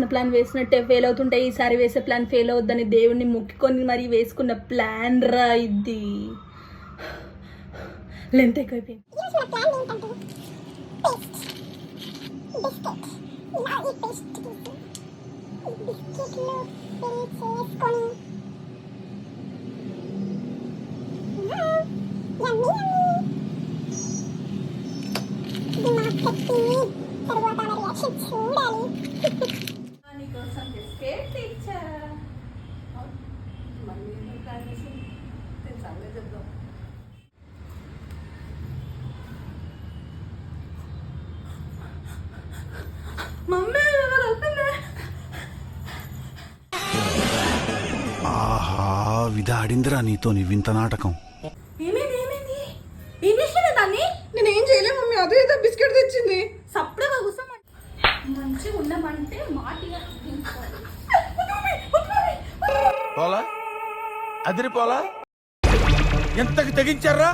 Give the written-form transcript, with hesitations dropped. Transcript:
Plan వేసినట్టే fail అవుతుంటే ఈసారి వేసే ప్లాన్ ఫెయిల్ అవుద్దని దేవుణ్ణి మొక్కుకొని మరీ వేసుకున్న ప్లాన్ రా ఇది. లెంత్ ఎక్కువైపోయింది. నీకోసం బిస్కెట్ తెచ్చా. చెప్దాం. మమ్మీ ఆహా విధాడిందిరా నీతో నీ వింత నాటకం. ఏమైంది ఏమైంది? ఏం చేసిన దాన్ని? నేనేం చేయలేదు మమ్మీ, అదే ఏదో బిస్కెట్ తెచ్చింది. సప్పుడుగా కూర్చోమంటే మంచిగా ఉండమంటే మాటిగా పోలా అదిరి పోలా ఎంతకి తెగించారా?